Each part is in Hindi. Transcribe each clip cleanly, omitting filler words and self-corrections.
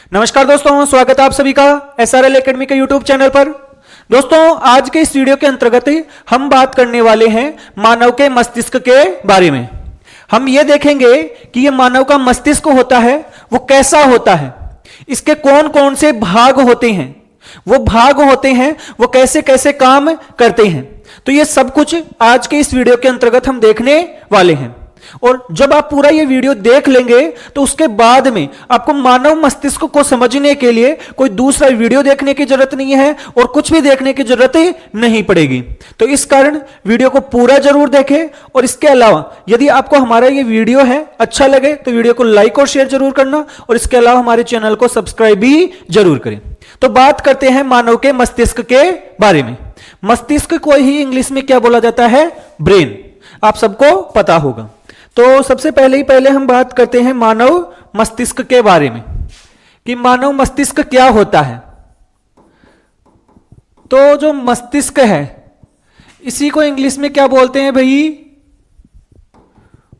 नमस्कार दोस्तों, स्वागत है आप सभी का SRL एकेडमी के यूट्यूब चैनल पर। दोस्तों, आज के इस वीडियो के अंतर्गत हम बात करने वाले हैं मानव के मस्तिष्क के बारे में। हम यह देखेंगे कि यह मानव का मस्तिष्क होता है वो कैसा होता है, इसके कौन कौन से भाग होते हैं, वो कैसे कैसे काम करते हैं। तो ये सब कुछ आज के इस वीडियो के अंतर्गत हम देखने वाले हैं। और जब आप पूरा ये वीडियो देख लेंगे तो उसके बाद में आपको मानव मस्तिष्क को समझने के लिए कोई दूसरा वीडियो देखने की जरूरत नहीं है और कुछ भी देखने की जरूरत ही नहीं पड़ेगी। तो इस कारण वीडियो को पूरा जरूर देखें। और इसके अलावा यदि आपको हमारा ये वीडियो है अच्छा लगे तो वीडियो को लाइक और शेयर जरूर करना, और इसके अलावा हमारे चैनल को सब्सक्राइब भी जरूर करें। तो बात करते हैं मानव के मस्तिष्क के बारे में। मस्तिष्क को ही इंग्लिश में क्या बोला जाता है? ब्रेन। आप सबको पता होगा। तो सबसे पहले हम बात करते हैं मानव मस्तिष्क के बारे में कि मानव मस्तिष्क क्या होता है। तो जो मस्तिष्क है इसी को इंग्लिश में क्या बोलते हैं भाई?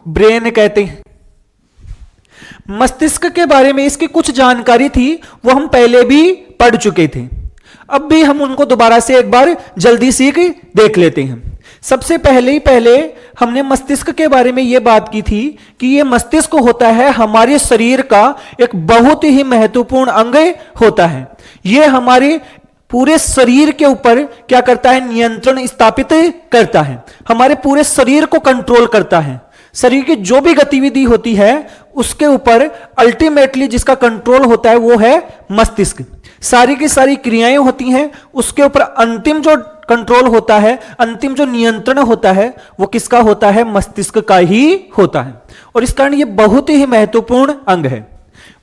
ब्रेन कहते हैं। मस्तिष्क के बारे में इसकी कुछ जानकारी थी, वो हम पहले भी पढ़ चुके थे। अब भी हम उनको दोबारा से एक बार जल्दी सीख देख लेते हैं। सबसे पहले हमने मस्तिष्क के बारे में यह बात की थी कि यह मस्तिष्क होता है हमारे शरीर का एक बहुत ही महत्वपूर्ण अंग होता है। यह हमारे पूरे शरीर के ऊपर क्या करता है? नियंत्रण स्थापित करता है, हमारे पूरे शरीर को कंट्रोल करता है। शरीर की जो भी गतिविधि होती है उसके ऊपर अल्टीमेटली जिसका कंट्रोल होता है वो है मस्तिष्क। सारी की सारी क्रियाएं होती हैं, उसके ऊपर अंतिम जो कंट्रोल होता है, अंतिम जो नियंत्रण होता है वो किसका होता है? मस्तिष्क का ही होता है। और इस कारण ये बहुत ही महत्वपूर्ण अंग है।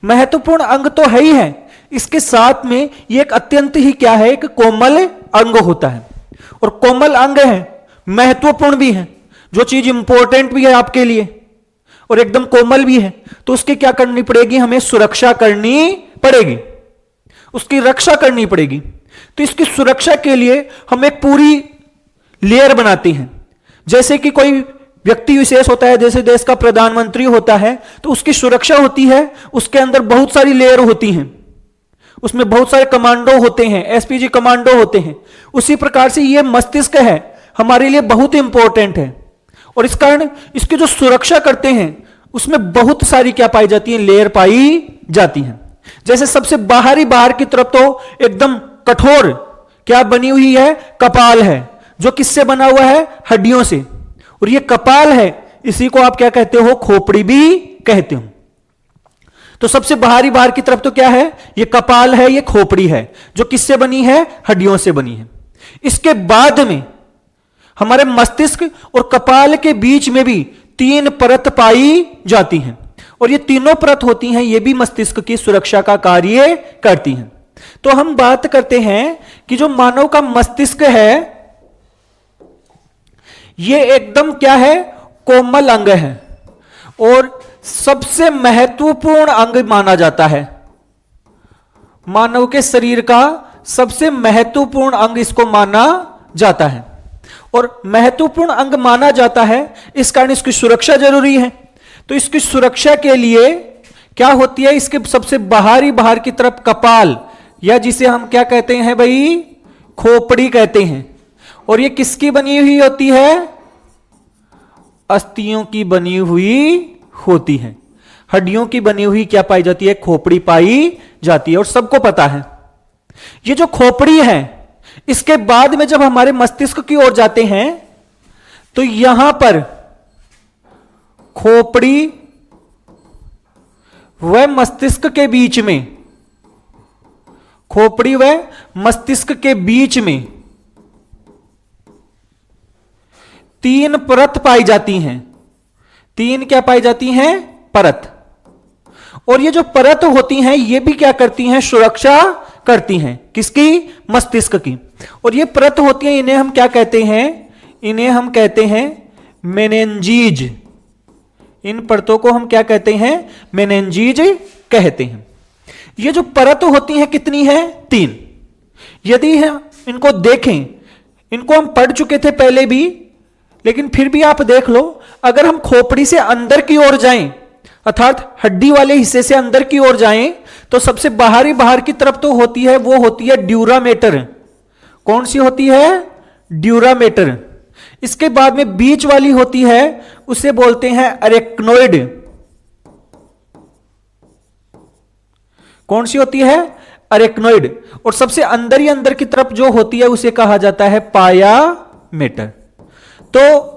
महत्वपूर्ण अंग तो है ही है, इसके साथ में ये एक अत्यंत ही क्या है? एक कोमल अंग होता है। और कोमल अंग है, महत्वपूर्ण भी है। जो चीज इंपॉर्टेंट भी है आपके लिए और एकदम कोमल भी है, तो उसकी क्या करनी पड़ेगी? हमें सुरक्षा करनी पड़ेगी, उसकी रक्षा करनी पड़ेगी। तो इसकी सुरक्षा के लिए हम एक पूरी लेयर बनाते हैं। जैसे कि कोई व्यक्ति विशेष होता है, जैसे देश का प्रधानमंत्री होता है, तो उसकी सुरक्षा होती है, उसके अंदर बहुत सारी लेयर होती हैं, उसमें बहुत सारे कमांडो होते हैं, एसपीजी कमांडो होते हैं। उसी प्रकार से ये मस्तिष्क है हमारे लिए बहुत इंपॉर्टेंट है। और इस कारण इसकी जो सुरक्षा करते हैं उसमें बहुत सारी क्या पाई जाती है? लेयर पाई जाती हैं। जैसे सबसे बाहर की तरफ तो एकदम कठोर क्या बनी हुई है? कपाल है, जो किससे बना हुआ है? हड्डियों से। और ये कपाल है, इसी को आप क्या कहते हो? खोपड़ी भी कहते हो। तो सबसे बाहर की तरफ तो क्या है? ये कपाल है, ये खोपड़ी है, जो किससे बनी है? हड्डियों से बनी है। इसके बाद में हमारे मस्तिष्क और कपाल के बीच में भी 3 परत पाई जाती हैं, और ये तीनों परत होती हैं, ये भी मस्तिष्क की सुरक्षा का कार्य करती हैं। तो हम बात करते हैं कि जो मानव का मस्तिष्क है ये एकदम क्या है? कोमल अंग है और सबसे महत्वपूर्ण अंग माना जाता है। मानव के शरीर का सबसे महत्वपूर्ण अंग इसको माना जाता है। और महत्वपूर्ण अंग माना जाता है, इस कारण इसकी सुरक्षा जरूरी है। तो इसकी सुरक्षा के लिए क्या होती है? इसके सबसे बाहर की तरफ कपाल, या जिसे हम क्या कहते हैं भाई? खोपड़ी कहते हैं। और ये किसकी बनी हुई होती है? अस्थियों की बनी हुई होती है, हड्डियों की बनी हुई क्या पाई जाती है? खोपड़ी पाई जाती है। और सबको पता है ये जो खोपड़ी है, इसके बाद में जब हमारे मस्तिष्क की ओर जाते हैं तो यहां पर खोपड़ी व मस्तिष्क के बीच में, खोपड़ी व मस्तिष्क के बीच में 3 परत पाई जाती हैं। 3 क्या पाई जाती हैं? परत। और ये जो परत होती हैं ये भी क्या करती हैं? सुरक्षा करती हैं। किसकी? मस्तिष्क की। और ये परत होती हैं, इन्हें हम क्या कहते हैं? इन्हें हम कहते हैं मेनेंजीज। इन परतों को हम क्या कहते हैं? मेनेंजीज कहते हैं। ये जो परत होती हैं कितनी है? 3। यदि हम इनको देखें, इनको हम पढ़ चुके थे पहले भी, लेकिन फिर भी आप देख लो, अगर हम खोपड़ी से अंदर की ओर जाएं, अर्थात हड्डी वाले हिस्से से अंदर की ओर जाएं, तो सबसे बाहर की तरफ तो होती है, वो होती है ड्यूरामेटर। कौन सी होती है? ड्यूरामेटर। इसके बाद में बीच वाली होती है, उसे बोलते हैं अरेक्नोइड। कौन सी होती है? अरेक्नोइड। और सबसे अंदर ही अंदर की तरफ जो होती है उसे कहा जाता है पायामेटर। तो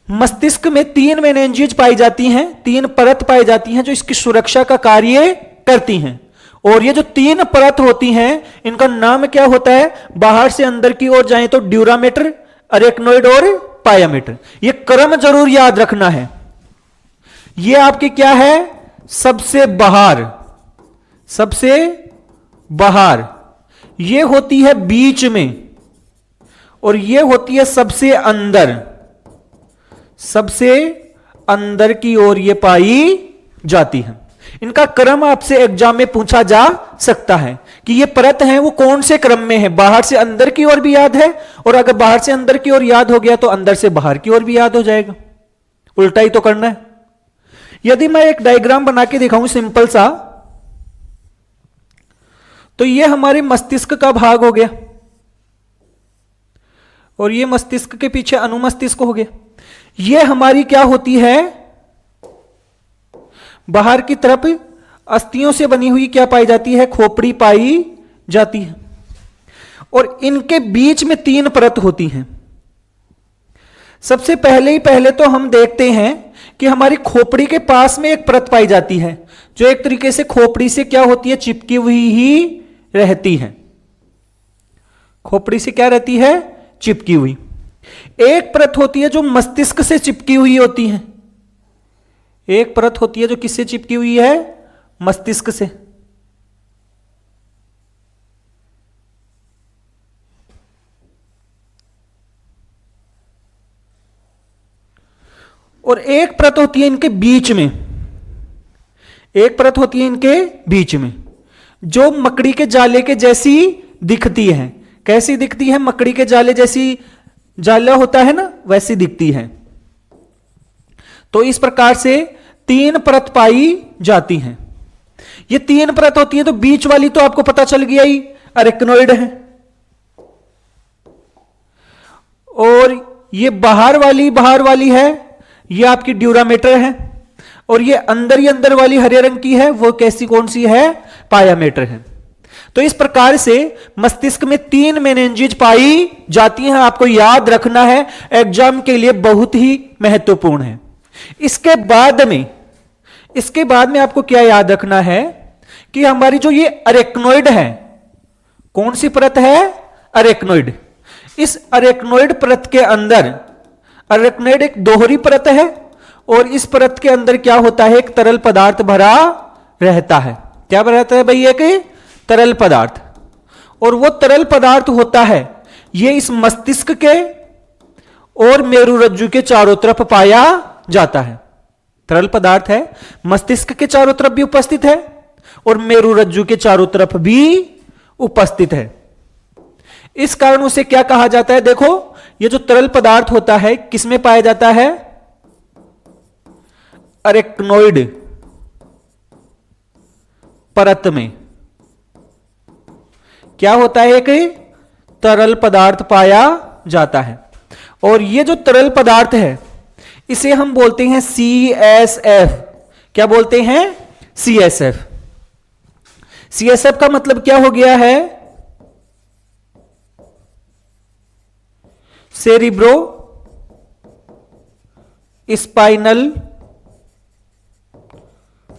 मस्तिष्क में 3 मेनिंजेस पाई जाती हैं, 3 परत पाई जाती हैं जो इसकी सुरक्षा का कार्य करती हैं। और ये जो 3 परत होती हैं इनका नाम क्या होता है? बाहर से अंदर की ओर जाएं तो ड्यूरामेटर, अरेक्नोइड और पायामेटर। ये क्रम जरूर याद रखना है। ये आपकी क्या है? सबसे बाहर ये होती है बीच में, और ये होती है सबसे अंदर की ओर ये पाई जाती है। इनका क्रम आपसे एग्जाम में पूछा जा सकता है कि ये परत हैं वो कौन से क्रम में है। बाहर से अंदर की ओर भी याद है, और अगर बाहर से अंदर की ओर याद हो गया तो अंदर से बाहर की ओर भी याद हो जाएगा। उल्टा ही तो करना है। यदि मैं एक डायग्राम बना के दिखाऊं सिंपल सा, तो ये हमारे मस्तिष्क का भाग हो गया, और ये मस्तिष्क के पीछे अनुमस्तिष्क हो गया। ये हमारी क्या होती है? बाहर की तरफ अस्थियों से बनी हुई क्या पाई जाती है? खोपड़ी पाई जाती है। और इनके बीच में 3 परत होती हैं। सबसे पहले तो हम देखते हैं कि हमारी खोपड़ी के पास में एक परत पाई जाती है जो एक तरीके से खोपड़ी से क्या होती है? चिपकी हुई ही रहती है। खोपड़ी से क्या रहती है? चिपकी हुई। एक परत होती है जो मस्तिष्क से चिपकी हुई होती है। एक परत होती है जो किससे चिपकी हुई है? मस्तिष्क से। और एक परत होती है इनके बीच में, एक परत होती है इनके बीच में जो मकड़ी के जाले के जैसी दिखती है। कैसी दिखती है? मकड़ी के जाले जैसी, जाला होता है ना, वैसी दिखती है। तो इस प्रकार से 3 परत पाई जाती हैं। ये 3 परत होती है, तो बीच वाली तो आपको पता चल गया ही, अरेक्नोइड है। और ये बाहर वाली है, ये आपकी ड्यूरामेटर है। और ये अंदर ही अंदर वाली हरे रंग की है, वो कैसी कौन सी है? पायामेटर है। तो इस प्रकार से मस्तिष्क में 3 मेनिंजेस पाई जाती हैं। आपको याद रखना है, एग्जाम के लिए बहुत ही महत्वपूर्ण है। इसके बाद में आपको क्या याद रखना है कि हमारी जो ये अरेक्नोइड है, कौन सी परत है? अरेक्नोइड। इस अरेक्नोइड परत के अंदर, अरेक्नोइड एक दोहरी परत है, और इस परत के अंदर क्या होता है? एक तरल पदार्थ भरा रहता है। क्या भरा रहता है भाई? एक तरल पदार्थ। और वो तरल पदार्थ होता है, ये इस मस्तिष्क के और मेरुरज्जु के चारों तरफ पाया जाता है। तरल पदार्थ है, मस्तिष्क के चारों तरफ भी उपस्थित है और मेरुरज्जु के चारों तरफ भी उपस्थित है। इस कारण उसे क्या कहा जाता है? देखो, ये जो तरल पदार्थ होता है किसमें पाया जाता है? अरेक्नोइड परत में क्या होता है? एक तरल पदार्थ पाया जाता है। और ये जो तरल पदार्थ है इसे हम बोलते हैं CSF। क्या बोलते हैं? CSF। CSF का मतलब क्या हो गया है? Cerebro spinal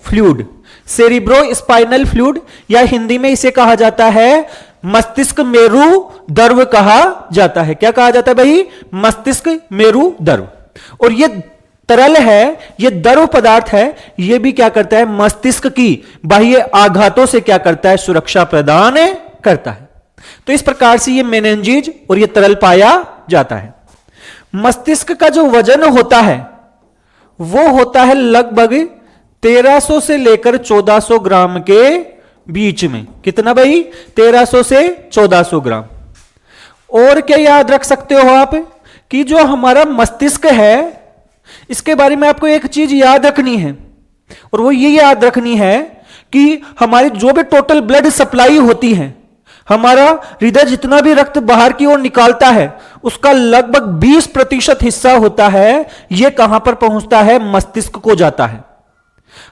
fluid. Cerebro spinal fluid, या हिंदी में इसे कहा जाता है मस्तिष्क मेरु द्रव कहा जाता है। क्या कहा जाता है भाई? मस्तिष्क मेरु द्रव। और ये तरल है, ये द्रव पदार्थ है, ये भी क्या करता है? मस्तिष्क की बाह्य आघातों से क्या करता है? सुरक्षा प्रदान करता है। तो इस प्रकार से ये मेनिंजेस और ये तरल पाया जाता है। मस्तिष्क का जो वजन होता है वो होता है लगभग 1300 से लेकर 1400 ग्राम के बीच में। कितना भाई? 1300 से 1400 ग्राम। और क्या याद रख सकते हो आप कि जो हमारा मस्तिष्क है इसके बारे में आपको एक चीज याद रखनी है, और वो ये याद रखनी है कि हमारी जो भी टोटल ब्लड सप्लाई होती है, हमारा हृदय जितना भी रक्त बाहर की ओर निकालता है उसका लगभग 20% हिस्सा होता है, यह कहां पर पहुंचता है? मस्तिष्क को जाता है।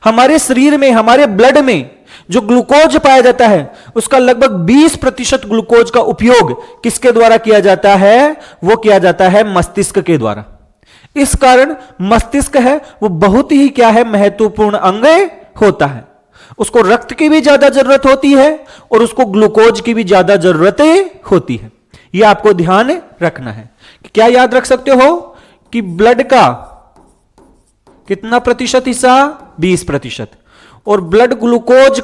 हमारे शरीर में, हमारे ब्लड में जो ग्लूकोज पाया जाता है उसका लगभग 20% ग्लूकोज का उपयोग किसके द्वारा किया जाता है? वो किया जाता है मस्तिष्क के द्वारा। इस कारण मस्तिष्क है वो बहुत ही क्या है? महत्वपूर्ण अंग होता है। उसको रक्त की भी ज्यादा जरूरत होती है और उसको ग्लूकोज की भी ज्यादा जरूरत होती है। यह आपको ध्यान रखना है। क्या याद रख सकते हो कि ब्लड का कितना प्रतिशत हिस्सा? 20%। और ब्लड ग्लूकोज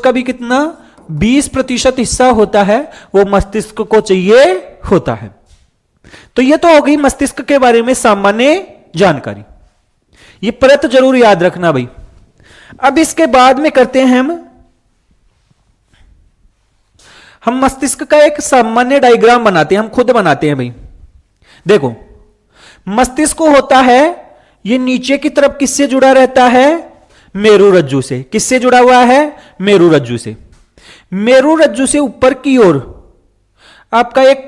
का भी कितना? 20% हिस्सा होता है, वो मस्तिष्क को चाहिए होता है। तो यह तो हो गई मस्तिष्क के बारे में सामान्य जानकारी। ये परत जरूर याद रखना भाई। अब इसके बाद में करते हैं हम मस्तिष्क का एक सामान्य डायग्राम बनाते हैं, हम खुद बनाते हैं भाई। देखो, मस्तिष्क होता है ये नीचे की तरफ किससे जुड़ा रहता है? मेरुरज्जु से। किससे जुड़ा हुआ है? मेरुरज्जु से। मेरुरज्जु से ऊपर की ओर आपका एक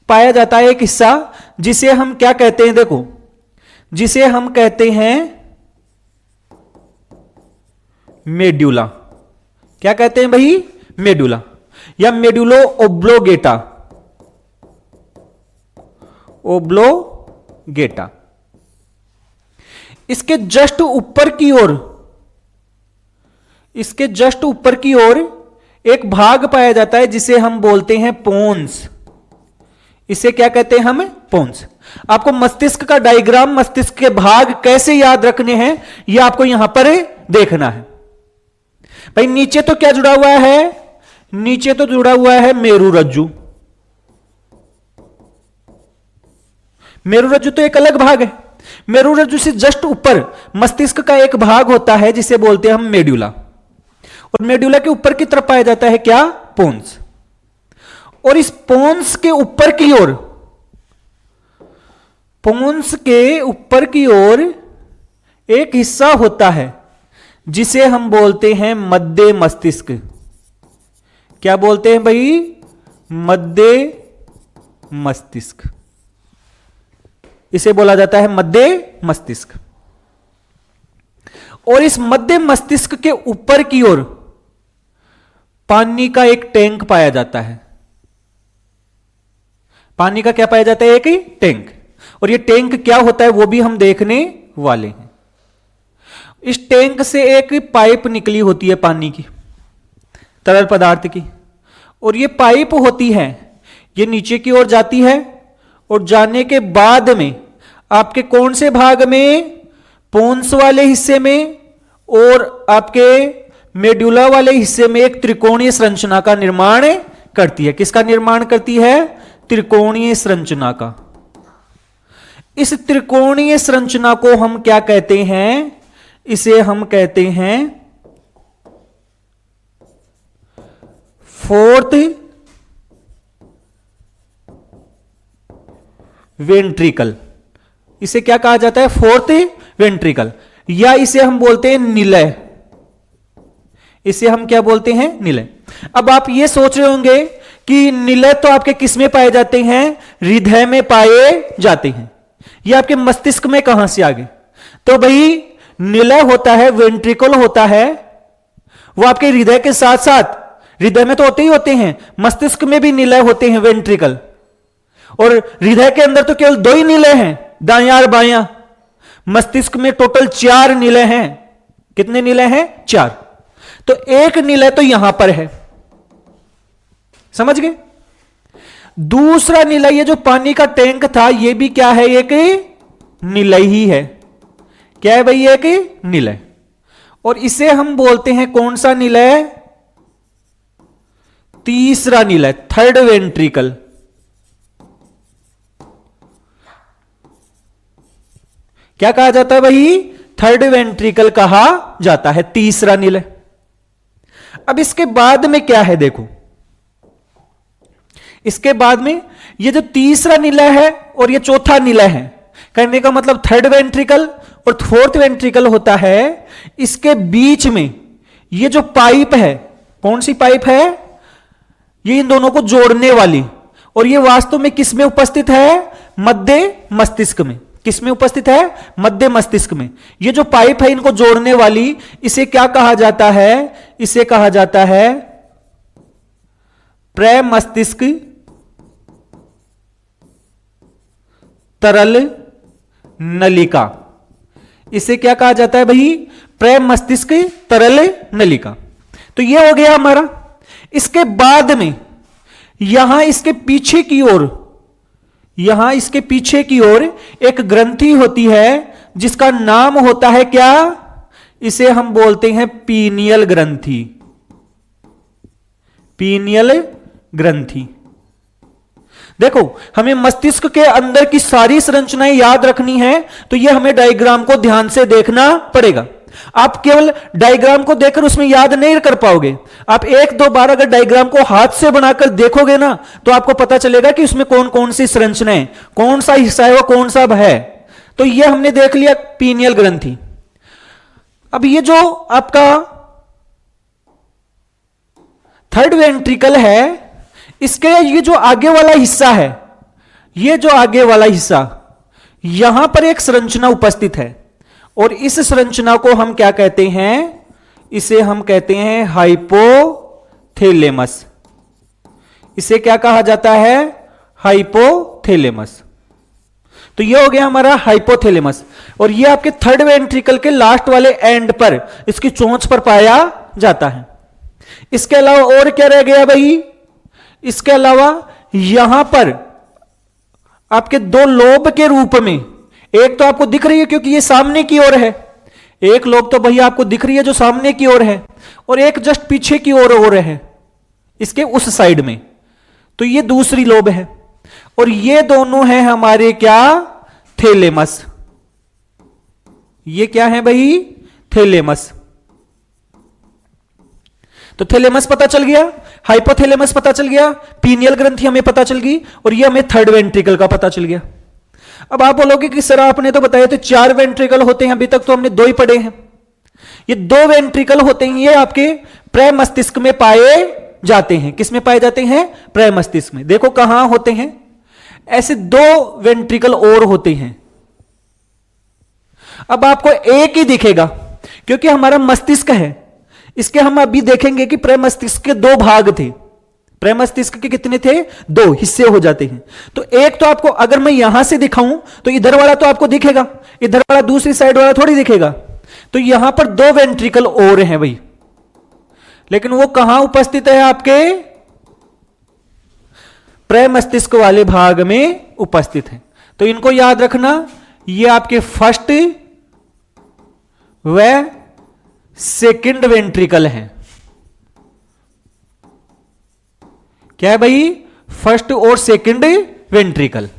पाया जाता है एक हिस्सा जिसे हम क्या कहते हैं? देखो, जिसे हम कहते हैं मेड्यूला। क्या कहते हैं भाई? मेड्यूला या मेड्यूलो ओब्लोगेटा। ओब्लोगेटा। इसके जस्ट ऊपर की ओर एक भाग पाया जाता है जिसे हम बोलते हैं पोन्स। इसे क्या कहते हैं हम? पोन्स। आपको मस्तिष्क का डायग्राम, मस्तिष्क के भाग कैसे याद रखने हैं यह आपको यहां पर देखना है भाई। नीचे तो क्या जुड़ा हुआ है? नीचे तो जुड़ा हुआ है मेरुरज्जु। मेरुरज्जु तो एक अलग भाग है। मेरुरज्जु से जस्ट ऊपर मस्तिष्क का एक भाग होता है जिसे बोलते हैं हम मेड्यूला। और मेड्यूला के ऊपर की तरफ पाया जाता है क्या? पोन्स। और इस पोन्स के ऊपर की ओर एक हिस्सा होता है जिसे हम बोलते हैं मध्य मस्तिष्क। क्या बोलते हैं भाई? मध्य मस्तिष्क। इसे बोला जाता है मध्य मस्तिष्क। और इस मध्य मस्तिष्क के ऊपर की ओर पानी का एक टैंक पाया जाता है। पानी का क्या पाया जाता है? एक टैंक। और ये टैंक क्या होता है वो भी हम देखने वाले हैं। इस टैंक से एक पाइप निकली होती है पानी की, तरल पदार्थ की। और ये पाइप होती है, ये नीचे की ओर जाती है और जाने के बाद में आपके कौन से भाग में? पोन्स वाले हिस्से में और आपके मेड्यूला वाले हिस्से में एक त्रिकोणीय संरचना का निर्माण करती है। किसका निर्माण करती है? त्रिकोणीय संरचना का। इस त्रिकोणीय संरचना को हम क्या कहते हैं? इसे हम कहते हैं फोर्थ वेंट्रिकल। इसे क्या कहा जाता है? Fourth ventricle. या इसे हम बोलते हैं निलय। इसे हम क्या बोलते हैं? निलय। अब आप ये सोच रहे होंगे कि निलय तो आपके किस में पाए जाते हैं? हृदय में पाए जाते हैं। ये आपके मस्तिष्क में कहां से आ गए? तो भाई निलय होता है, वेंट्रिकल होता है, वो आपके हृदय के साथ साथ, हृदय में तो होते ही होते हैं, मस्तिष्क में भी निलय होते हैं, वेंट्रिकल। और हृदय के अंदर तो केवल 2 ही निलय हैं, दायां और बायां। मस्तिष्क में टोटल 4 निलय हैं। कितने निलय हैं? 4। तो एक निलय तो यहां पर है, समझ गए? दूसरा निलय, ये जो पानी का टैंक था, ये भी क्या है? एक निलय ही है। क्या है भाई? एक निलय। और इसे हम बोलते हैं कौन सा निलय? तीसरा निलय, थर्ड वेंट्रिकल। क्या कहा जाता है भाई? थर्ड वेंट्रिकल कहा जाता है, तीसरा निलय। अब इसके बाद में क्या है? देखो, इसके बाद में ये जो तीसरा निलय है और ये चौथा निलय है, कहने का मतलब थर्ड वेंट्रिकल और फोर्थ वेंट्रिकल होता है, इसके बीच में ये जो पाइप है, कौन सी पाइप है, ये इन दोनों को जोड़ने वाली, और ये वास्तव में किस में उपस्थित है, मध्य मस्तिष्क में। किस में उपस्थित है, मध्य मस्तिष्क में। ये जो पाइप है इनको जोड़ने वाली, इसे क्या कहा जाता है, इसे कहा जाता है प्रमस्तिष्क तरल नलिका। इसे क्या कहा जाता है भाई, प्रमस्तिष्क तरल नलिका। तो ये हो गया हमारा। इसके बाद में यहां इसके पीछे की ओर, यहां इसके पीछे की ओर एक ग्रंथि होती है जिसका नाम होता है क्या, इसे हम बोलते हैं पीनियल ग्रंथि। पीनियल ग्रंथि। देखो, हमें मस्तिष्क के अंदर की सारी संरचनाएं याद रखनी है, तो यह हमें डायग्राम को ध्यान से देखना पड़ेगा। आप केवल डायग्राम को देखकर उसमें याद नहीं कर पाओगे। आप एक दो बार अगर डायग्राम को हाथ से बनाकर देखोगे ना, तो आपको पता चलेगा कि उसमें कौन कौन सी संरचनाएं, कौन सा हिस्सा है, वो कौन सा है। तो यह हमने देख लिया पीनियल ग्रंथि। अब ये जो आपका थर्ड वेंट्रिकल है, इसके ये जो आगे वाला हिस्सा है, ये जो आगे वाला हिस्सा, यहां पर एक संरचना उपस्थित है, और इस संरचना को हम क्या कहते हैं, इसे हम कहते हैं हाइपोथैलेमस। इसे क्या कहा जाता है, हाइपोथैलेमस। तो ये हो गया हमारा हाइपोथैलेमस, और ये आपके थर्ड वेंट्रिकल के लास्ट वाले एंड पर, इसकी चोंच पर पाया जाता है। इसके अलावा और क्या रह गया भाई, इसके अलावा यहां पर आपके दो लोब के रूप में, एक तो आपको दिख रही है क्योंकि ये सामने की ओर है, एक लोब तो भैया आपको दिख रही है जो सामने की ओर है, और एक जस्ट पीछे की ओर हो रहे हैं, इसके उस साइड में, तो ये दूसरी लोब है। और ये दोनों हैं हमारे क्या, थैलेमस। ये क्या है भाई, थैलेमस। तो थैलेमस पता चल गया, हाइपोथैलेमस पता चल गया, पीनियल ग्रंथि हमें पता चल गई, और ये हमें थर्ड वेंट्रिकल का पता चल गया। अब आप बोलोगे कि सर आपने तो बताया तो 4 वेंट्रिकल होते हैं, अभी तक तो हमने 2 ही पढ़े हैं। ये 2 वेंट्रिकल होते हैं, ये आपके प्रमस्तिष्क में पाए जाते हैं। किस में पाए जाते हैं, प्रमस्तिष्क में। देखो कहां होते हैं, ऐसे 2 वेंट्रिकल और होते हैं। अब आपको एक ही दिखेगा क्योंकि हमारा मस्तिष्क है, इसके हम अभी देखेंगे कि प्रमस्तिष्क के 2 भाग थे। प्रमस्तिष्क के कितने थे, 2 हिस्से हो जाते हैं। तो एक तो आपको अगर मैं यहां से दिखाऊं तो इधर वाला तो आपको दिखेगा, इधर वाला दूसरी साइड वाला थोड़ी दिखेगा। तो यहां पर 2 वेंट्रिकल और हैं भाई, लेकिन वो कहां उपस्थित है, आपके प्रमस्तिष्क वाले भाग में उपस्थित है। तो इनको याद रखना, ये आपके फर्स्ट व सेकंड वेंट्रिकल हैं। क्या है भाई, फर्स्ट और सेकंड वेंट्रिकल।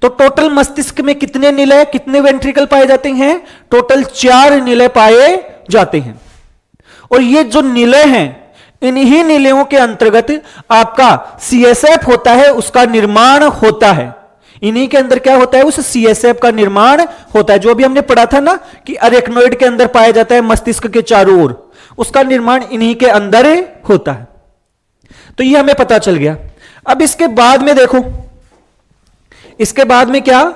तो टोटल मस्तिष्क में कितने निलय, कितने वेंट्रिकल पाए जाते हैं, टोटल 4 निलय पाए जाते हैं। और ये जो निलय हैं, इन्हीं निलयों के अंतर्गत आपका सीएसएफ होता है, उसका निर्माण होता है। इन्हीं के अंदर क्या होता है, उस सीएसएफ का निर्माण होता है, जो भी हमने पढ़ा था ना कि अरेक्नोइड के अंदर पाया जाता है मस्तिष्क के चारों ओर, उसका निर्माण इन्हीं के अंदर होता है। तो ये हमें पता चल गया। अब इसके बाद में देखो, इसके बाद में क्या,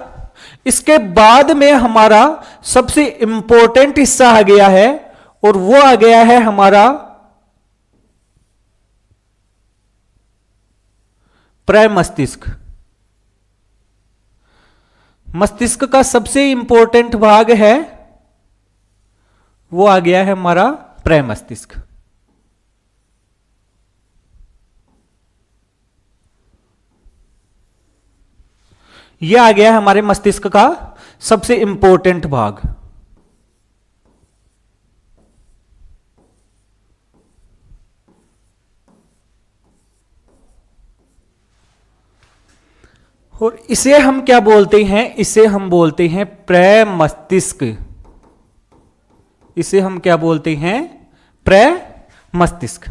इसके बाद में हमारा सबसे इंपॉर्टेंट हिस्सा आ गया है, और वो आ गया है हमारा प्रमस्तिष्क। मस्तिष्क का सबसे इंपॉर्टेंट भाग है, वो आ गया है हमारा प्रमस्तिष्क। यह आ गया है हमारे मस्तिष्क का सबसे इंपॉर्टेंट भाग। और इसे हम क्या बोलते हैं, इसे हम बोलते हैं प्रमस्तिष्क। इसे हम क्या बोलते हैं, प्रमस्तिष्क।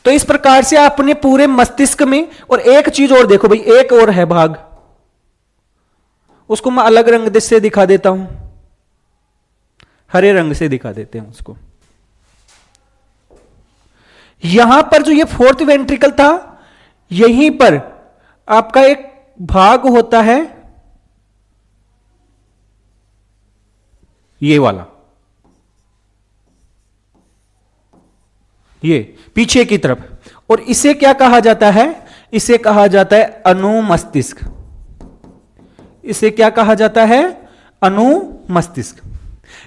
तो इस प्रकार से आपने पूरे मस्तिष्क में, और एक चीज और देखो भाई, एक और है भाग, उसको मैं अलग रंग से दिखा देता हूं, हरे रंग से दिखा देते हैं उसको। यहां पर जो ये फोर्थ वेंट्रिकल था, यहीं पर आपका एक भाग होता है ये वाला, ये पीछे की तरफ, और इसे क्या कहा जाता है? इसे कहा जाता है अनुमस्तिष्क। इसे क्या कहा जाता है? अनुमस्तिष्क।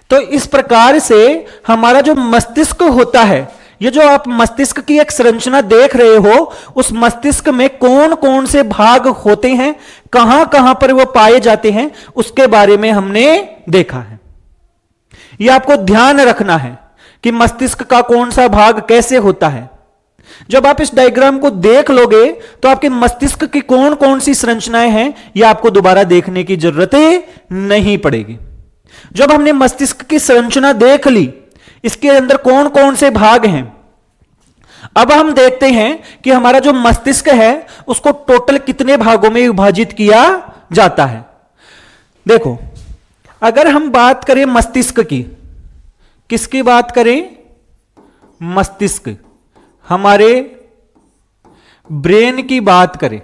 तो इस प्रकार से हमारा जो मस्तिष्क होता है, ये जो आप मस्तिष्क की एक संरचना देख रहे हो, उस मस्तिष्क में कौन कौन से भाग होते हैं, कहां कहां पर वो पाए जाते हैं, उसके बारे में हमने देखा है। ये आपको ध्यान रखना है कि मस्तिष्क का कौन सा भाग कैसे होता है। जब आप इस डायग्राम को देख लोगे तो आपके मस्तिष्क की कौन कौन सी संरचनाएं हैं, यह आपको दोबारा देखने की जरूरत नहीं पड़ेगी। जब हमने मस्तिष्क की संरचना देख ली, इसके अंदर कौन कौन से भाग हैं, अब हम देखते हैं कि हमारा जो मस्तिष्क है उसको टोटल कितने भागों में विभाजित किया जाता है। देखो, अगर हम बात करें मस्तिष्क की, किसकी बात करें? मस्तिष्क, हमारे ब्रेन की बात करें,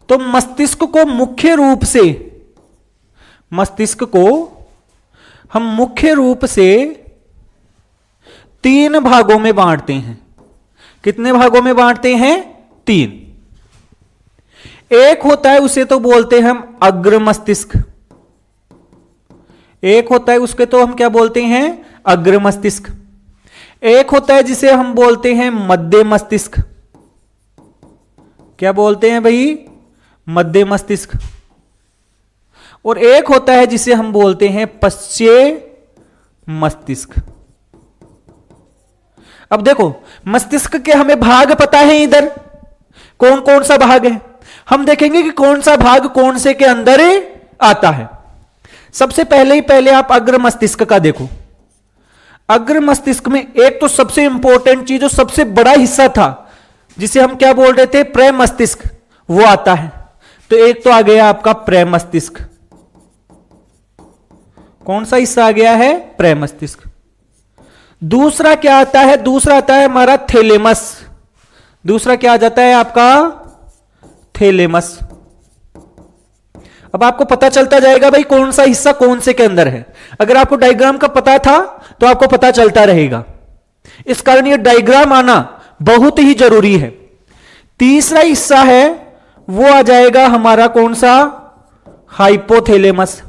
तो मस्तिष्क को मुख्य रूप से, मस्तिष्क को हम मुख्य रूप से 3 भागों में बांटते हैं। कितने भागों में बांटते हैं? 3। एक होता है, उसे तो बोलते हैं हम अग्र मस्तिष्क। एक होता है, उसके तो हम क्या बोलते हैं? अग्र मस्तिष्क। एक होता है जिसे हम बोलते हैं मध्य मस्तिष्क। क्या बोलते हैं भाई? मध्य मस्तिष्क। और एक होता है जिसे हम बोलते हैं पश्चेय मस्तिष्क। अब देखो, मस्तिष्क के हमें भाग पता है, इधर कौन कौन सा भाग है। हम देखेंगे कि कौन सा भाग कौन से के अंदर आता है। सबसे पहले आप अग्र मस्तिष्क का देखो। अग्र मस्तिष्क में एक तो सबसे इंपॉर्टेंट चीज, जो सबसे बड़ा हिस्सा था, जिसे हम क्या बोल रहे थे? प्रे मस्तिष्क, वो आता है। तो एक तो आ गया आपका प्रे मस्तिष्क। कौन सा हिस्सा आ गया है? प्रे मस्तिष्क। दूसरा क्या आता है? दूसरा आता है हमारा थैलेमस। दूसरा क्या आ जाता है आपका? थैलेमस। अब आपको पता चलता जाएगा भाई कौन सा हिस्सा कौन से के अंदर है। अगर आपको डायग्राम का पता था तो आपको पता चलता रहेगा। इस कारण ये डायग्राम आना बहुत ही जरूरी है। तीसरा हिस्सा है वो आ जाएगा हमारा कौन सा? हाइपोथैलेमस।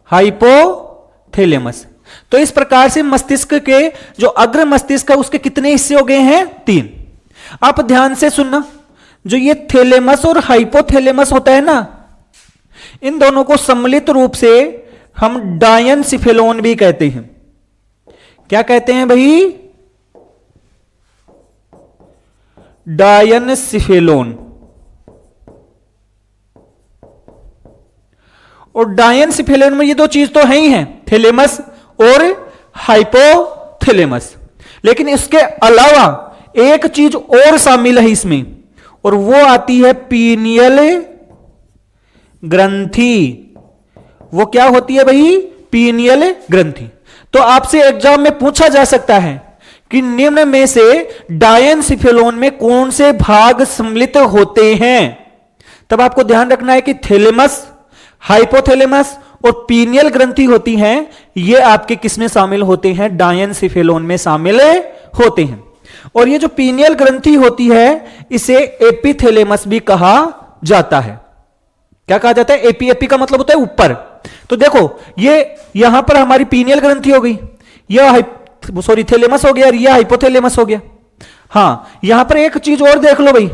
हाइपोथैलेमस। तो इस प्रकार से मस्तिष्क के जो अग्र मस्तिष्क है उसके कितने हिस्से हो गए हैं? 3। आप ध्यान से सुनना, जो ये थैलेमस और हाइपोथैलेमस होता है ना, इन दोनों को सम्मिलित रूप से हम डायनसिफेलोन भी कहते हैं। क्या कहते हैं भाई? डायनसिफेलोन। और डायनसिफेलोन में ये 2 चीज तो है ही हैं, थैलेमस और हाइपोथैलेमस। लेकिन इसके अलावा एक चीज और शामिल है इसमें, और वो आती है पीनियल ग्रंथि। वो क्या होती है भाई? पीनियल ग्रंथि। तो आपसे एग्जाम में पूछा जा सकता है कि निम्न में से डायनसिफेलोन में कौन से भाग सम्मिलित होते हैं। तब आपको ध्यान रखना है कि थैलेमस, हाइपोथैलेमस और पीनियल ग्रंथि होती हैं, ये आपके किसमें शामिल होते हैं? डायनसिफेलोन में शामिल होते हैं। और ये जो पीनियल ग्रंथि होती है इसे एपिथैलेमस भी कहा जाता है। क्या कहा जाता है? एपी का मतलब होता है ऊपर। तो देखो, ये यहां पर हमारी पीनियल ग्रंथि हो गई, यह थैलेमस हो गया और यह हाइपोथैलेमस हो गया। हां, यहां पर एक चीज और देख लो भाई,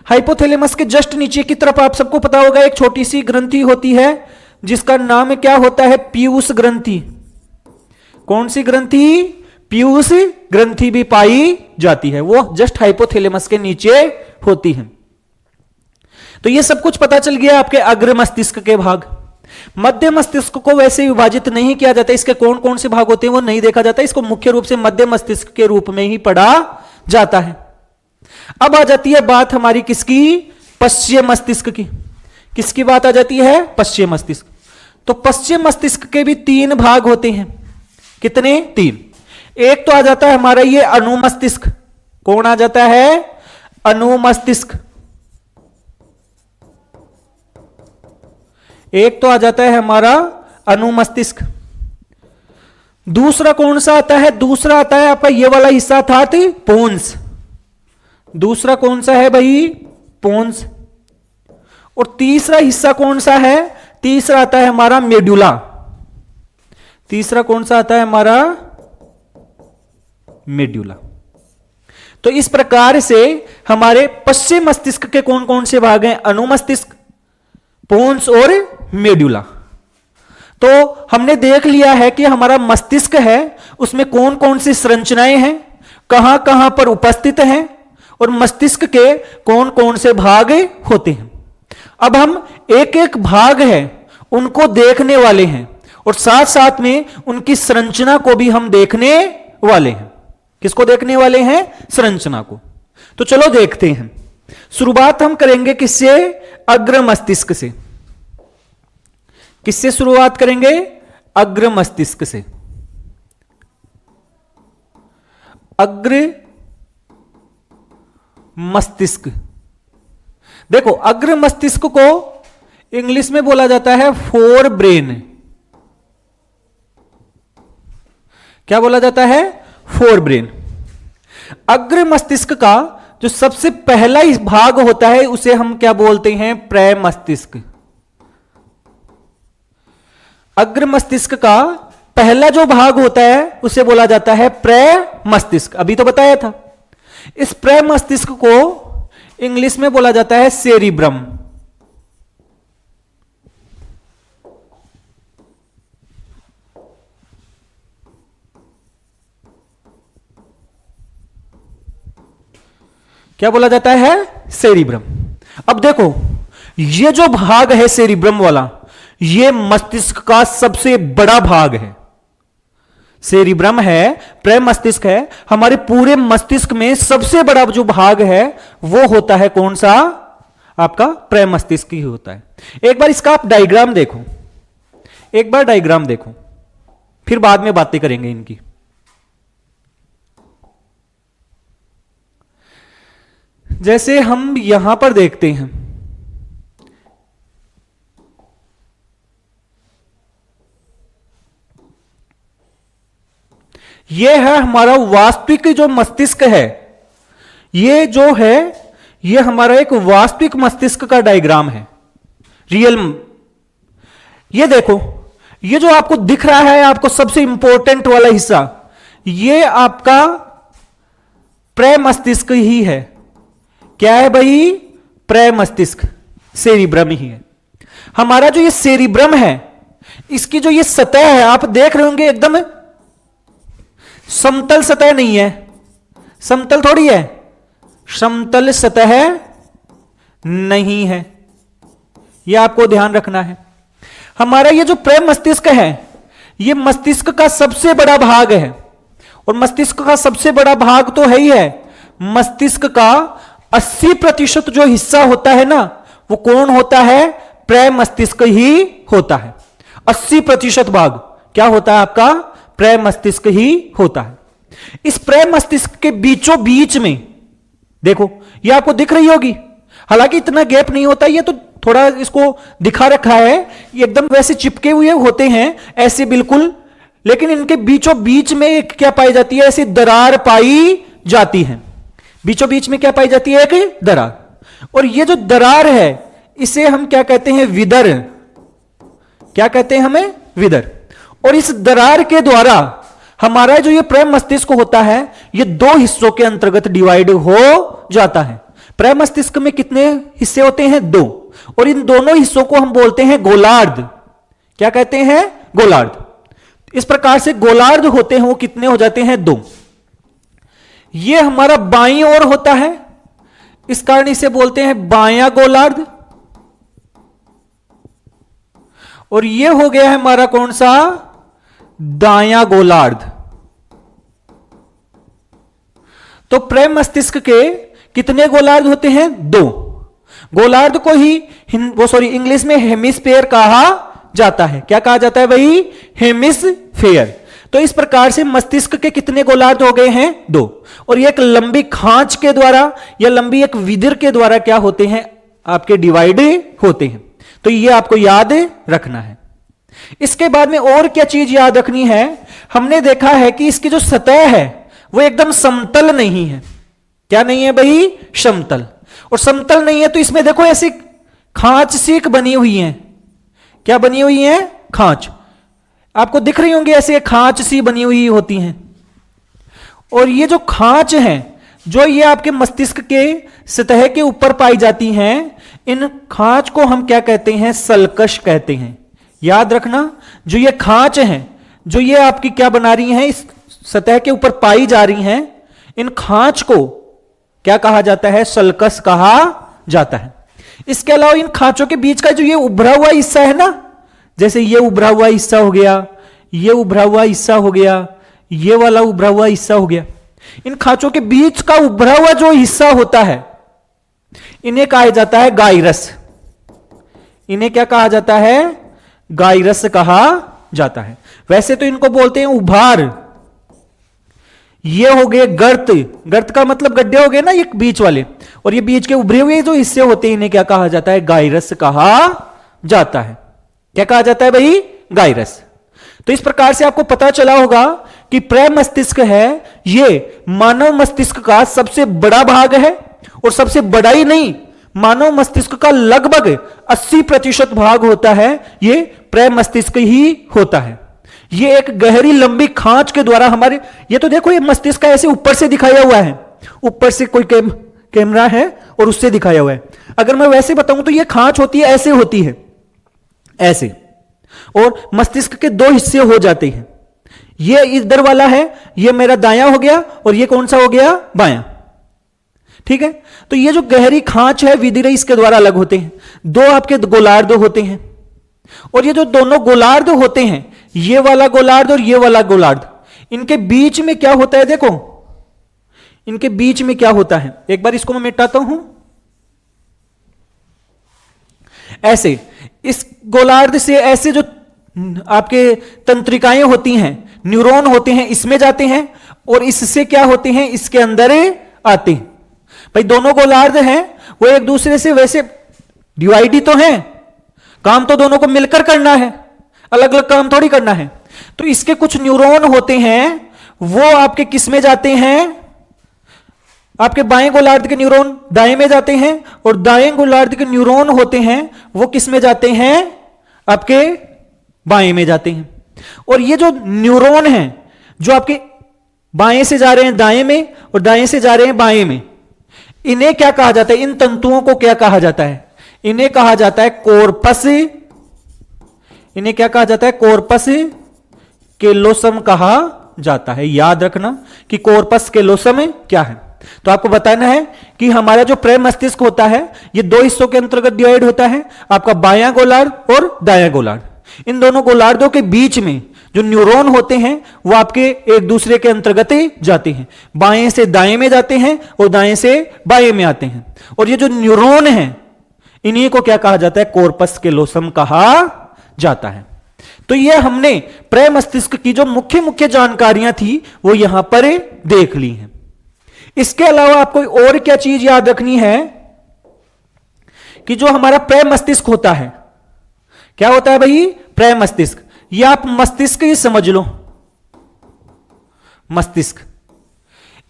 हाइपोथैलेमस के जस्ट नीचे की तरफ आप सबको पता होगा एक छोटी सी ग्रंथि होती है जिसका नाम क्या होता है? पीयूष ग्रंथि। कौन सी ग्रंथि? पीयूष ग्रंथि भी पाई जाती है, वो जस्ट हाइपोथैलेमस के नीचे होती है। तो ये सब कुछ पता चल गया आपके अग्र मस्तिष्क के भाग। मध्य मस्तिष्क को वैसे विभाजित नहीं किया जाता, इसके कौन कौन से भाग होते हैं वो नहीं देखा जाता, इसको मुख्य रूप से मध्य मस्तिष्क के रूप में ही पढ़ा जाता है। अब आ जाती है बात हमारी किसकी? पश्चिम मस्तिष्क की। किसकी बात आ जाती है? पश्चिम मस्तिष्क। तो पश्चिम मस्तिष्क के भी 3 भाग होते हैं। कितने? 3। एक तो आ जाता है हमारा ये अनुमस्तिष्क। कौन आ जाता है? अनुमस्तिष्क। एक तो आ जाता है हमारा अनुमस्तिष्क। दूसरा कौन सा आता है? दूसरा आता है आपका ये वाला हिस्सा था पोन्स। दूसरा कौन सा है भाई? पोन्स। और तीसरा हिस्सा कौन सा है? तीसरा आता है हमारा मेडुला। तीसरा कौन सा आता है हमारा? मेडुला। तो इस प्रकार से हमारे पश्चिम मस्तिष्क के कौन कौन से भाग हैं? अनुमस्तिष्क, पोन्स और मेडुला। तो हमने देख लिया है कि हमारा मस्तिष्क है उसमें कौन कौन सी संरचनाएं हैं, कहां कहां पर उपस्थित हैं और मस्तिष्क के कौन कौन से भाग होते हैं। अब हम एक एक भाग है उनको देखने वाले हैं और साथ साथ में उनकी संरचना को भी हम देखने वाले हैं। किसको देखने वाले हैं? संरचना को। तो चलो देखते हैं। शुरुआत हम करेंगे किससे? अग्र मस्तिष्क से। किससे शुरुआत करेंगे? अग्र मस्तिष्क से। अग्र मस्तिष्क। देखो, अग्र मस्तिष्क को इंग्लिश में बोला जाता है फोर ब्रेन। क्या बोला जाता है? Fore brain. अग्र मस्तिष्क का जो सबसे पहला भाग होता है उसे हम क्या बोलते हैं? प्रै मस्तिष्क। अग्र मस्तिष्क का पहला जो भाग होता है उसे बोला जाता है प्रै मस्तिष्क। अभी तो बताया था। इस प्रै मस्तिष्क को इंग्लिश में बोला जाता है सेरिब्रम। क्या बोला जाता है? सेरिब्रम। अब देखो, ये जो भाग है सेरिब्रम वाला, ये मस्तिष्क का सबसे बड़ा भाग है। सेरिब्रम है, प्रै मस्तिष्क है, हमारे पूरे मस्तिष्क में सबसे बड़ा जो भाग है वो होता है कौन सा? आपका प्रै मस्तिष्क ही होता है। एक बार इसका आप डायग्राम देखो, एक बार डायग्राम देखो, फिर बाद में बातें करेंगे इनकी। जैसे हम यहां पर देखते हैं, यह है हमारा वास्तविक जो मस्तिष्क है। ये जो है ये हमारा एक वास्तविक मस्तिष्क का डायग्राम है, रियल। ये देखो, ये जो आपको दिख रहा है, आपको सबसे इंपॉर्टेंट वाला हिस्सा, ये आपका प्रै मस्तिष्क ही है। क्या है भाई? प्रै मस्तिष्क, सेरिब्रम ही है। हमारा जो ये सेरिब्रम है, इसकी जो ये सतह है आप देख रहे होंगे, एकदम समतल सतह नहीं है। समतल थोड़ी है, समतल सतह नहीं है, यह आपको ध्यान रखना है। हमारा ये जो प्रै मस्तिष्क है, ये मस्तिष्क का सबसे बड़ा भाग है। और मस्तिष्क का सबसे बड़ा भाग तो है ही है। मस्तिष्क का 80% जो हिस्सा होता है ना, वो कौन होता है? प्रै मस्तिष्क ही होता है। 80% भाग क्या होता है आपका? प्रै मस्तिष्क ही होता है। इस प्रै मस्तिष्क के बीचों बीच में देखो, ये आपको दिख रही होगी, हालांकि इतना गैप नहीं होता, ये तो थोड़ा इसको दिखा रखा है, ये एकदम वैसे चिपके हुए होते हैं ऐसे बिल्कुल, लेकिन इनके बीचों बीच में एक क्या पाई जाती है? ऐसी दरार पाई जाती है। बीचों बीच में क्या पाई जाती है? एक दरार। और ये जो दरार है इसे हम क्या कहते हैं? विदर। क्या कहते हैं हमें? विदर। और इस दरार के द्वारा हमारा जो ये प्रै मस्तिष्क होता है, ये 2 हिस्सों के अंतर्गत डिवाइड हो जाता है। प्रै मस्तिष्क में कितने हिस्से होते हैं? 2। और इन दोनों हिस्सों को हम बोलते हैं गोलार्ध। क्या कहते हैं? गोलार्ध। इस प्रकार से गोलार्ध होते हैं, वो कितने हो जाते हैं? 2। ये हमारा बाईं ओर होता है, इस कारण इसे बोलते हैं बायां गोलार्ध। और ये हो गया है हमारा कौन सा? दायां गोलार्ध। तो प्रै मस्तिष्क के कितने गोलार्ध होते हैं? 2। गोलार्ध को ही इंग्लिश में हेमिस्फेयर कहा जाता है। क्या कहा जाता है भाई? हेमिस्फेयर। तो इस प्रकार से मस्तिष्क के कितने गोलार्ध हो गए हैं? 2। और ये एक लंबी खांच के द्वारा या लंबी एक विदिर के द्वारा क्या होते हैं? आपके डिवाइड होते हैं। तो ये आपको याद रखना है। इसके बाद में और क्या चीज याद रखनी है? हमने देखा है कि इसकी जो सतह है वो एकदम समतल नहीं है। क्या नहीं है भाई? समतल। और समतल नहीं है तो इसमें देखो ऐसी खांच सी बनी हुई है। क्या बनी हुई है? खांच। आपको दिख रही होंगी ऐसे खांच सी बनी हुई होती हैं। और ये जो खांच है, जो ये आपके मस्तिष्क के सतह के ऊपर पाई जाती हैं, इन खांच को हम क्या कहते हैं? सल्कश कहते हैं। याद रखना, जो ये खांच है, जो ये आपकी क्या बना रही हैं, इस सतह के ऊपर पाई जा रही हैं, इन खांच को क्या कहा जाता है? सल्कस कहा जाता है। इसके अलावा इन खांचों के बीच का जो ये उभरा हुआ हिस्सा है ना, जैसे ये उभरा हुआ हिस्सा हो गया, ये उभरा हुआ हिस्सा हो गया, ये वाला उभरा हुआ हिस्सा हो गया, इन खांचों के बीच का उभरा हुआ जो हिस्सा होता है, इन्हें कहा जाता है गाइरस। इन्हें क्या कहा जाता है? गाइरस कहा जाता है। वैसे तो इनको बोलते हैं उभार। ये हो गए गर्त। गर्त का मतलब गड्ढे हो गए ना ये बीच वाले, और ये बीच के उभरे हुए जो हिस्से होते हैं, इन्हें क्या कहा जाता है? गाइरस कहा जाता है। क्या कहा जाता है भाई? गाइरस। तो इस प्रकार से आपको पता चला होगा कि प्रमस्तिष्क है, ये मानव मस्तिष्क का सबसे बड़ा भाग है, और सबसे बड़ा ही नहीं, मानव मस्तिष्क का लगभग 80% भाग होता है, ये प्रमस्तिष्क ही होता है। ये एक गहरी लंबी खांच के द्वारा हमारे, ये तो देखो ये मस्तिष्क का ऐसे ऊपर से दिखाया हुआ है, ऊपर से कोई कैमरा है और उससे दिखाया हुआ है। अगर मैं वैसे बताऊं तो ये खांच होती है, ऐसे होती है, ऐसे। और मस्तिष्क के 2 हिस्से हो जाते हैं। ये इधर वाला है, ये मेरा दायां हो गया, और ये कौन सा हो गया? बायां। ठीक है। तो ये जो गहरी खांच है, विदिरे इसके द्वारा अलग होते हैं। 2 आपके गोलार्ध होते हैं, और ये जो दोनों गोलार्ध होते हैं, ये वाला गोलार्ध और ये वाला गोलार्ध, इनके बीच में क्या होता है? देखो, इनके बीच में क्या होता है? एक बार इसको मैं मिटाता हूं। ऐसे इस गोलार्ध से ऐसे जो आपके तंत्रिकाएं होती हैं, न्यूरॉन होते हैं, इसमें जाते हैं, और इससे क्या होते हैं? इसके अंदर आते हैं। भाई दोनों गोलार्ध हैं, वो एक दूसरे से वैसे डिवाइड ही तो हैं, काम तो दोनों को मिलकर करना है, अलग अलग काम थोड़ी करना है। तो इसके कुछ न्यूरॉन होते हैं, वो आपके किस में जाते हैं? आपके बाएं गोलार्ध के न्यूरॉन दाएं में जाते हैं, और दाएं गोलार्ध के न्यूरॉन होते हैं, वो किस में जाते हैं? आपके बाएं में जाते हैं। और ये जो न्यूरॉन हैं, जो आपके बाएं से जा रहे हैं दाएं में, और दाएं से जा रहे हैं बाएं में, इन्हें क्या कहा जाता है? इन तंतुओं को क्या कहा जाता है? इन्हें कहा जाता है कॉर्पस। इन्हें क्या कहा जाता है? कॉर्पस केलोसम कहा जाता है। याद रखना कि कॉर्पस केलोसम क्या है। तो आपको बताना है कि हमारा जो प्रमस्तिष्क होता है, ये 2 हिस्सों के अंतर्गत डिवाइड होता है, आपका बायां गोलार्ध और दायां गोलार्ध। इन दोनों गोलार्धों के बीच में जो न्यूरॉन होते हैं, वो आपके एक दूसरे के अंतर्गत जाते हैं, बाएं से दाएं में जाते हैं और दाएं से बाएं में आते हैं। और ये जो न्यूरॉन है, इन्हीं को क्या कहा जाता है? कॉर्पस केलोसम कहा जाता है। तो ये हमने प्रमस्तिष्क की जो मुख्य मुख्य जानकारियां थी, वो यहां पर देख ली हैं। इसके अलावा आपको और क्या चीज याद रखनी है कि जो हमारा प्रमस्तिष्क होता है, क्या होता है भाई? प्रमस्तिष्क। ये आप मस्तिष्क ही समझ लो, मस्तिष्क।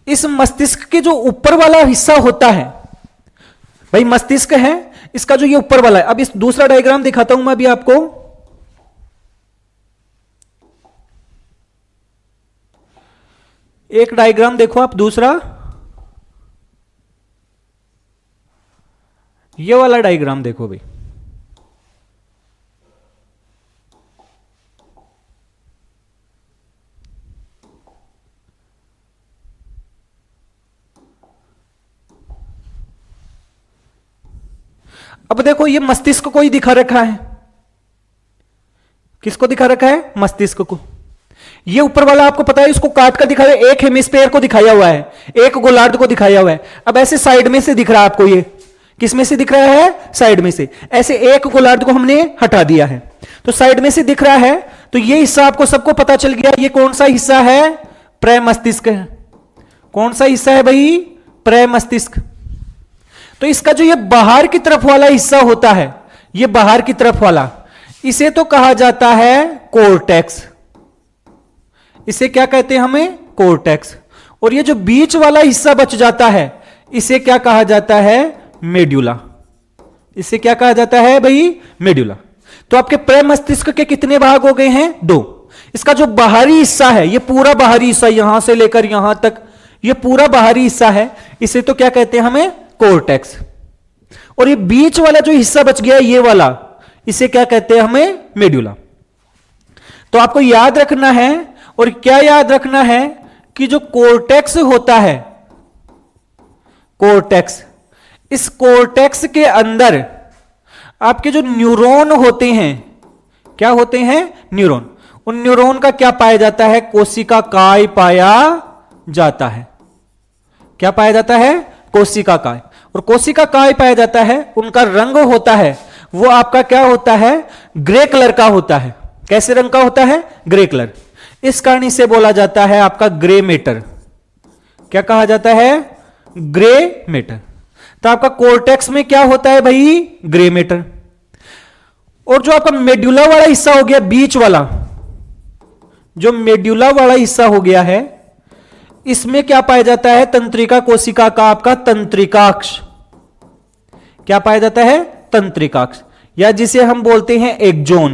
इस मस्तिष्क के जो ऊपर वाला हिस्सा होता है, भाई मस्तिष्क है, इसका जो ये ऊपर वाला है, अब इस दूसरा डायग्राम दिखाता हूं मैं अभी आपको। एक डायग्राम देखो आप, दूसरा ये वाला डायग्राम देखो भाई। अब देखो, ये मस्तिष्क को ही दिखा रखा है। किसको दिखा रखा है? मस्तिष्क को। ये ऊपर वाला आपको पता है, इसको काट कर दिखाया, एक हेमिस्फेयर को दिखाया हुआ है, एक गोलार्ध को दिखाया हुआ है। अब ऐसे साइड में से दिख रहा है आपको, ये किस में से दिख रहा है? साइड में से। ऐसे एक गोलार्ध को हमने हटा दिया है तो साइड में से दिख रहा है। तो ये हिस्सा आपको सबको पता चल गया, ये कौन सा हिस्सा है? प्रमस्तिष्क है। कौन सा हिस्सा है भाई? प्रमस्तिष्क। तो इसका जो ये बाहर की तरफ वाला हिस्सा होता है, ये बाहर की तरफ वाला, इसे तो कहा जाता है कोर्टेक्स। इसे क्या कहते हैं हमें? कोर्टेक्स। और ये जो बीच वाला हिस्सा बच जाता है, इसे क्या कहा जाता है? मेड्यूला। इसे क्या कहा जाता है भाई? मेड्यूला। तो आपके प्रमस्तिष्क के कितने भाग हो गए हैं? 2। इसका जो बाहरी हिस्सा है, ये पूरा बाहरी हिस्सा यहां से लेकर यहां तक, ये पूरा बाहरी हिस्सा है, इसे तो क्या कहते हैं हमें? कोर्टेक्स। और ये बीच वाला जो हिस्सा बच गया, ये वाला, इसे क्या कहते हैं हमें? मेड्यूला। तो आपको याद रखना है, और क्या याद रखना है कि जो कोर्टेक्स होता है, कोर्टेक्स, इस कोर्टेक्स के अंदर आपके जो न्यूरॉन होते हैं, क्या होते हैं? न्यूरॉन। उन न्यूरॉन का क्या पाया जाता है? कोशिका काय पाया जाता है। क्या पाया जाता है? कोशिका काय। और कोशिका काय पाया जाता है, उनका रंग होता है वो आपका क्या होता है? ग्रे कलर का होता है। कैसे रंग का होता है? Grey colour. इस कारण इसे बोला जाता है आपका ग्रे मैटर। क्या कहा जाता है? Grey matter. तो आपका कोर्टेक्स में क्या होता है भाई? Grey matter. और जो आपका मेड्यूला वाला हिस्सा हो गया, बीच वाला, जो मेड्यूला वाला हिस्सा हो गया है, इसमें क्या पाया जाता है? तंत्रिका कोशिका का आपका तंत्रिकाक्ष। क्या पाया जाता है? तंत्रिकाक्ष, या जिसे हम बोलते हैं एक्जोन।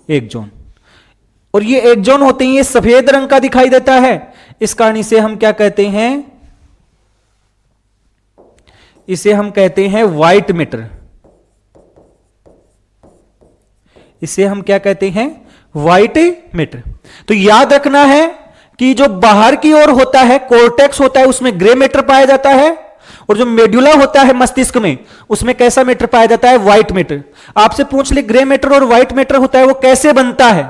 एक्जोन। और ये एक्जोन होते हैं, ये सफेद रंग का दिखाई देता है, इस कारण इसे हम क्या कहते हैं? इसे हम कहते हैं व्हाइट मैटर। इसे हम क्या कहते हैं? White matter. तो याद रखना है कि जो बाहर की ओर होता है, कोर्टेक्स होता है, उसमें ग्रे मैटर पाया जाता है, और जो मेड्यूला होता है मस्तिष्क में, उसमें कैसा मैटर पाया जाता है? White matter. आपसे पूछ ले ग्रे मैटर और व्हाइट मैटर होता है वो कैसे बनता है,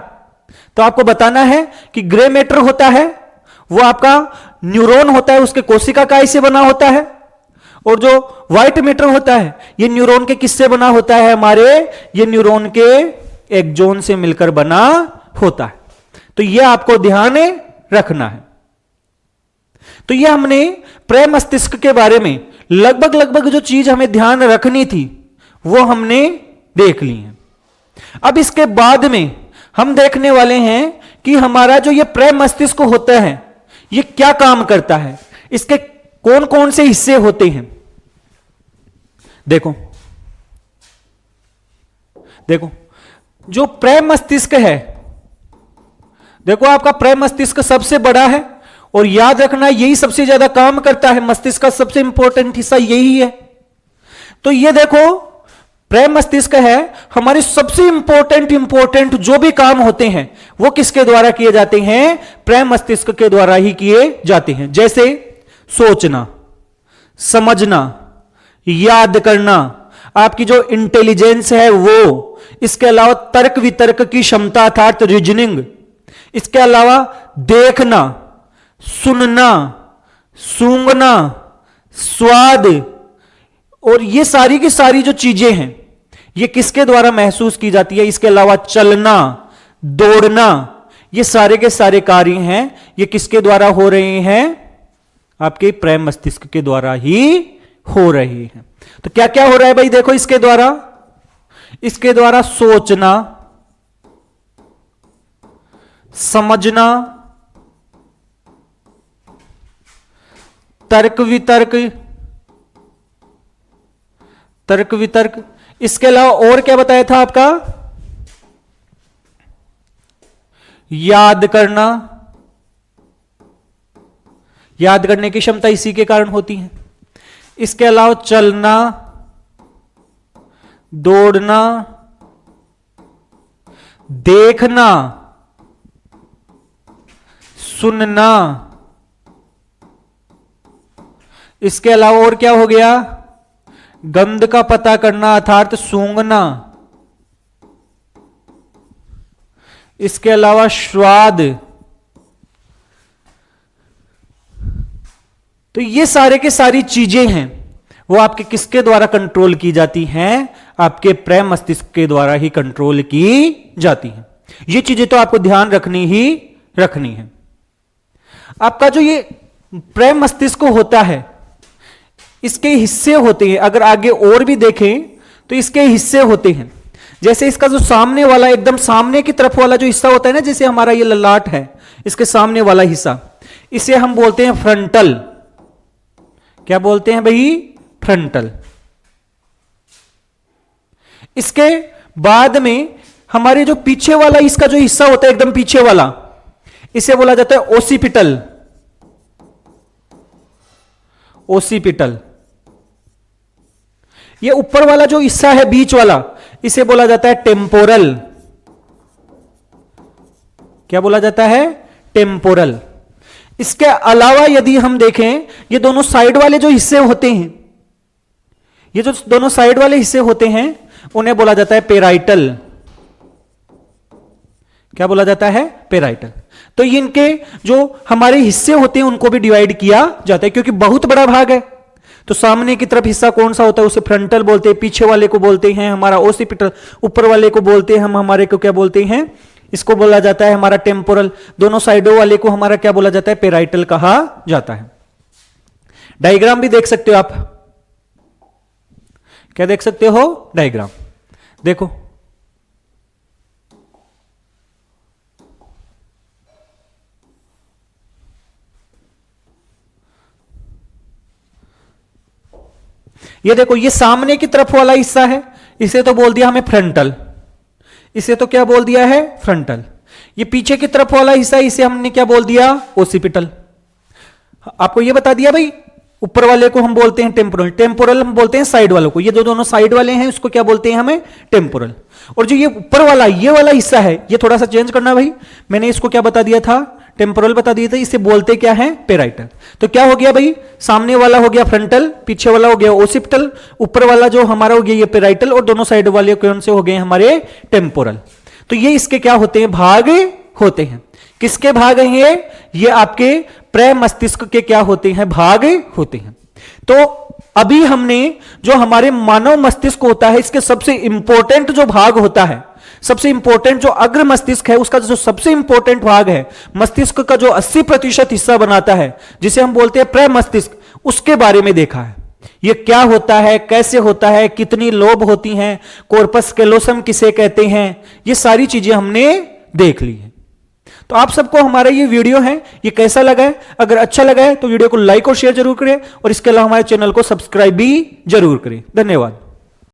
तो आपको बताना है कि ग्रे मैटर होता है वो आपका न्यूरॉन होता है, उसके कोशिका काय से बना होता है, और जो व्हाइट मैटर होता है ये न्यूरॉन के किससे बना होता है? हमारे ये न्यूरॉन के एक्सोन से मिलकर बना होता है। तो ये आपको ध्यान रखना है। तो ये हमने प्रमस्तिष्क के बारे में लगभग जो चीज हमें ध्यान रखनी थी वो हमने देख ली है। अब इसके बाद में हम देखने वाले हैं कि हमारा जो ये प्रमस्तिष्क होता है ये क्या काम करता है, इसके कौन कौन से हिस्से होते हैं। देखो देखो जो प्रमस्तिष्क है, देखो आपका प्रमस्तिष्क सबसे बड़ा है, और याद रखना यही सबसे ज्यादा काम करता है, मस्तिष्क का सबसे इंपॉर्टेंट हिस्सा यही है। तो ये देखो प्रमस्तिष्क है, हमारे सबसे इंपॉर्टेंट जो भी काम होते हैं वो किसके द्वारा किए जाते हैं? प्रमस्तिष्क के द्वारा ही किए जाते हैं। जैसे सोचना, समझना, याद करना, आपकी जो इंटेलिजेंस है वो, इसके अलावा तर्क वितर्क की क्षमता अर्थात रीजनिंग, इसके अलावा देखना, सुनना, सूंघना, स्वाद, और ये सारी की सारी जो चीजें हैं ये किसके द्वारा महसूस की जाती है। इसके अलावा चलना, दौड़ना, ये सारे के सारे कार्य हैं ये किसके द्वारा हो रहे हैं? आपके प्रमस्तिष्क के द्वारा ही हो रहे हैं। तो क्या क्या हो रहा है भाई? देखो इसके द्वारा सोचना, समझना, तर्क वितर्क, इसके अलावा और क्या बताया था आपका? याद करना, याद करने की क्षमता इसी के कारण होती है। इसके अलावा चलना, दौड़ना, देखना, सुनना, इसके अलावा और क्या हो गया? गंध का पता करना अर्थात सूंघना, इसके अलावा स्वाद। तो ये सारे के सारी चीजें हैं वो आपके किसके द्वारा कंट्रोल की जाती हैं? आपके प्रेम मस्तिष्क के द्वारा ही कंट्रोल की जाती हैं। ये चीजें तो आपको ध्यान रखनी ही रखनी है। आपका जो ये प्रेम मस्तिष्क होता है, इसके हिस्से होते हैं। अगर आगे और भी देखें तो इसके हिस्से होते हैं। जैसे इसका जो सामने वाला, एकदम सामने की तरफ वाला जो हिस्सा होता है ना, जैसे हमारा ये ललाट है, इसके सामने वाला हिस्सा, इसे हम बोलते हैं फ्रंटल। क्या बोलते हैं भाई? फ्रंटल। इसके बाद में हमारे जो पीछे वाला इसका जो हिस्सा होता है, एकदम पीछे वाला, इसे बोला जाता है ओसिपिटल। ओसिपिटल। ये ऊपर वाला जो हिस्सा है, बीच वाला, इसे बोला जाता है टेम्पोरल। क्या बोला जाता है? टेम्पोरल। इसके अलावा यदि हम देखें, ये दोनों साइड वाले जो हिस्से होते हैं, ये जो दोनों साइड वाले हिस्से होते हैं, उन्हें बोला जाता है पेराइटल। क्या बोला जाता है? पेराइटल। तो इनके जो हमारे हिस्से होते हैं उनको भी डिवाइड किया जाता है, क्योंकि बहुत बड़ा भाग है। तो सामने की तरफ हिस्सा कौन सा होता है? उसे फ्रंटल बोलते हैं। पीछे वाले को बोलते हैं हमारा ओसिपिटल। ऊपर वाले को बोलते हैं हम, हमारे को क्या बोलते हैं? इसको बोला जाता है हमारा टेम्पोरल। दोनों साइडों वाले को हमारा क्या बोला जाता है? पेराइटल कहा जाता है। डायग्राम भी देख सकते हो आप। क्या देख सकते हो? डायग्राम देखो। ये देखो, ये सामने की तरफ वाला हिस्सा है, इसे तो बोल दिया हमें फ्रंटल। इसे तो क्या बोल दिया है? फ्रंटल। ये पीछे की तरफ वाला हिस्सा, इसे हमने क्या बोल दिया? ओसिपिटल। आपको ये बता दिया भाई, ऊपर वाले को हम बोलते हैं टेम्पोरल। टेम्पोरल हम बोलते हैं साइड वालों को। ये जो दोनों साइड वाले हैं उसको क्या बोलते हैं? हमें टेम्पोरल। और जो ये ऊपर वाला, ये वाला हिस्सा है, ये थोड़ा सा चेंज करना भाई। मैंने इसको क्या बता दिया था? टेम्पोरल बता दिया था। इसे बोलते क्या है? पेराइटल। तो क्या हो गया भाई? सामने वाला हो गया फ्रंटल, पीछे वाला हो गया ओसिपिटल, ऊपर वाला जो हमारा हो गया ये पेराइटल, और दोनों साइड वाले कौन से हो गए? हमारे टेम्पोरल। तो ये इसके क्या होते हैं? भाग होते हैं। किसके भाग हैं ये आपके प्रेम मस्तिष्क के क्या होते हैं? भाग होते हैं। तो अभी हमने जो हमारे मानव मस्तिष्क होता है, इसके सबसे इंपॉर्टेंट जो भाग होता है, सबसे इंपॉर्टेंट जो अग्र मस्तिष्क है, उसका जो सबसे इंपॉर्टेंट भाग है, मस्तिष्क का जो 80% हिस्सा बनाता है, जिसे हम बोलते हैं प्रेम मस्तिष्क, उसके बारे में देखा है। ये क्या होता है, कैसे होता है, कितनी लोब होती हैं, कॉर्पस कैलोसम किसे कहते हैं, ये सारी चीजें हमने देख ली है। तो आप सबको हमारा ये वीडियो है, ये कैसा लगा है? अगर अच्छा लगा है तो वीडियो को लाइक और शेयर जरूर करें, और इसके अलावा हमारे चैनल को सब्सक्राइब भी जरूर करें। धन्यवाद।